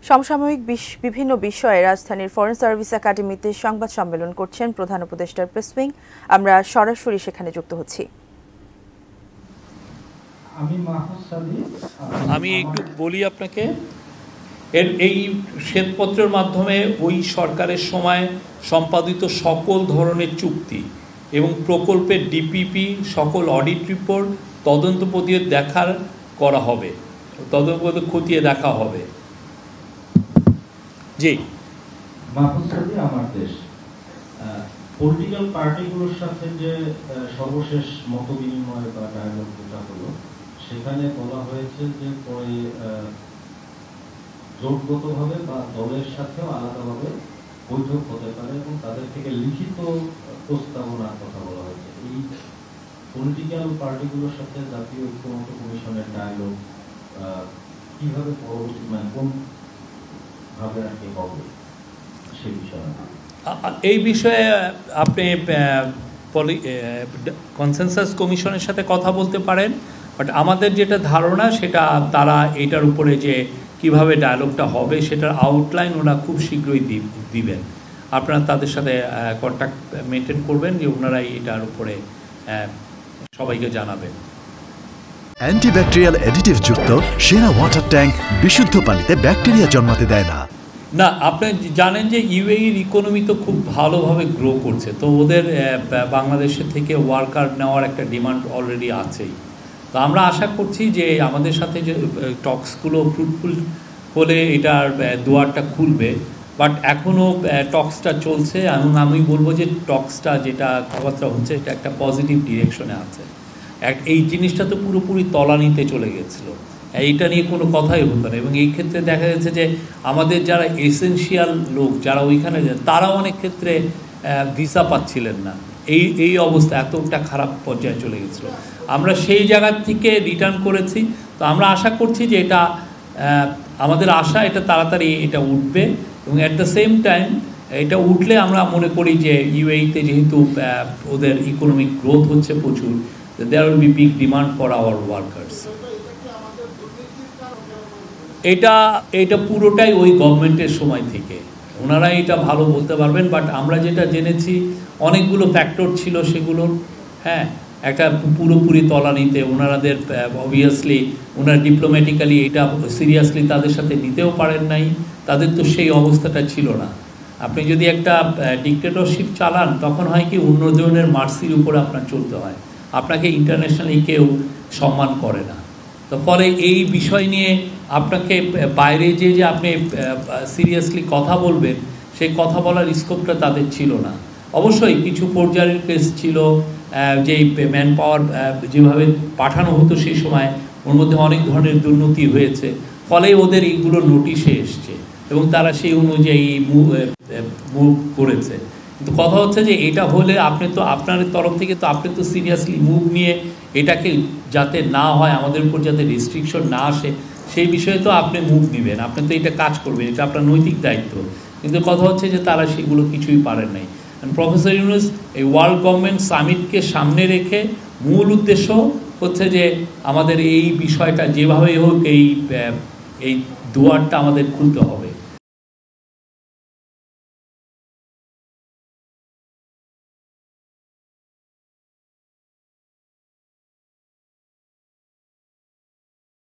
সমসাময়িক বিভিন্ন বিষয়ে রাজধানীর ফরেন সার্ভিস একাডেমিতে সংবাদ সম্মেলন করছেন প্রধান উপদেষ্টার প্রেস উইং। আমরা সরাসরি সেখানে যুক্ত হচ্ছি। আমি একটু বলি আপনাকে, এই শ্বেতপত্রের মাধ্যমে ওই সরকারের সময় সম্পাদিত সকল ধরনের চুক্তি এবং প্রকল্পের ডিপিপি, সকল অডিট রিপোর্ট তদন্ত প্রতিবেদন করা হবে, তদন্ত খতিয়ে দেখা হবে। জি, আমার দেশ পলিটিক্যাল পার্টিগুলোর সাথে যে সর্বশেষ মত বিনিময় বা ডায়ালগ যেটা হলো, সেখানে বলা হয়েছে যে পরে জোটগতভাবে বা দলের সাথেও আলাদাভাবে বৈঠক হতে পারে এবং তাদের থেকে লিখিত প্রস্তাবনার কথা বলা হয়েছে। এই পলিটিক্যাল পার্টিগুলোর সাথে জাতীয় ঐক্যমত্য কমিশনের ডায়ালগ কিভাবে পরবর্তী কোন ভাবে আর কি হবে সে বিষয়ে, এই বিষয়ে আপনি কনসেনসাস কমিশনের সাথে কথা বলতে পারেন। বাট আমাদের যেটা ধারণা সেটা তারা এটার উপরে যে কিভাবে ডায়ালগটা হবে সেটার আউটলাইন ওরা খুব শীঘ্রই দিবেন। আপনারা তাদের সাথে কন্ট্যাক্ট মেনটেন করবেন যে ওনারা এটার উপরে সবাইকে জানাবেন। অ্যান্টিব্যাকটেরিয়াল অ্যাডিটিভ যুক্ত সেরা ওয়াটার ট্যাঙ্ক বিশুদ্ধ পানিতে ব্যাকটেরিয়া জন্মাতে দেয় না। না, আপনি জানেন যে ইউএইর ইকোনমি তো খুব ভালোভাবে গ্রো করছে, তো ওদের বাংলাদেশের থেকে ওয়ার্কার নেওয়ার একটা ডিমান্ড অলরেডি আছেই। তো আমরা আশা করছি যে আমাদের সাথে যে টক্সগুলো ফ্রুটফুল হলে এটার দুয়ারটা খুলবে। বাট এখনও টক্সটা চলছে এবং আমি বলবো যে টক্সটা যেটা কথাবার্তা হচ্ছে এটা একটা পজিটিভ ডিরেকশনে আছে। এই জিনিসটা তো পুরোপুরি তলানিতে চলে গেছিলো, এইটা নিয়ে কোনো কথাই হতো না। এবং এই ক্ষেত্রে দেখা যাচ্ছে যে আমাদের যারা এসেনশিয়াল লোক যারা ওইখানে যায় তারা অনেক ক্ষেত্রে ভিসা পাচ্ছিলেন না। এই অবস্থা এতটা খারাপ পর্যায়ে চলে গেছিলো। আমরা সেই জায়গার থেকে রিটার্ন করেছি। তো আমরা আশা করছি যে এটা আমাদের আশা এটা তাড়াতাড়ি এটা উঠবে এবং অ্যাট দ্য সেম টাইম এটা উঠলে আমরা মনে করি যে ইউএইতে যেহেতু ওদের ইকোনমিক গ্রোথ হচ্ছে প্রচুর, there will be big demand for our workers. এটা পুরোটাই ওই গভর্নমেন্টের সময় থেকে, ওনারা এটা ভালো বলতে পারবেন। বাট আমরা যেটা জেনেছি অনেকগুলো ফ্যাক্টর ছিল সেগুলোর, একটা পুরোপুরি তলানিতে ওনাদের অবভিয়াসলি ওনারা ডিপ্লোম্যাটিক্যালি এটা সিরিয়াসলি তাদের সাথে নিতেও পারেন নাই, তাদের তো সেই অবস্থাটা ছিল না। আপনি যদি একটা ডিক্টেটরশিপ চালান তখন হয় কি অন্যজনের মার্সির উপরে আপনার চলতে হয়, আপনাকে ইন্টারন্যাশনালি কেউ সম্মান করে না। তো ফলে এই বিষয় নিয়ে আপনাকে বাইরে যে আপনি সিরিয়াসলি কথা বলবেন সেই কথা বলার স্কোপটা তাদের ছিল না। অবশ্যই কিছু পর্যায়ের কেস ছিল, যেই ম্যান পাওয়ার যেভাবে পাঠানো হতো সেই সময় ওর মধ্যে অনেক ধরনের দুর্নীতি হয়েছে, ফলে ওদের এইগুলো নোটিশে এসছে এবং তারা সেই অনুযায়ী মুভ করেছে। কিন্তু কথা হচ্ছে যে এটা হলে আপনি তো আপনার তরফ থেকে তো আপনি তো সিরিয়াসলি মুভ নিয়ে এটাকে যাতে না হয়, আমাদের উপর যাতে রেস্ট্রিকশন না আসে সেই বিষয়ে তো আপনি মুভ নেবেন, আপনি তো এটা কাজ করবেন, এটা আপনার নৈতিক দায়িত্ব। কিন্তু কথা হচ্ছে যে তারা সেগুলো কিছুই পারেন নাই। প্রফেসর ইউনূস এই ওয়ার্ল্ড গভর্নমেন্ট সামিটকে সামনে রেখে মূল উদ্দেশ্য হচ্ছে যে আমাদের এই বিষয়টা যেভাবেই হোক এই দুয়ারটা আমাদের খুলতে হবে।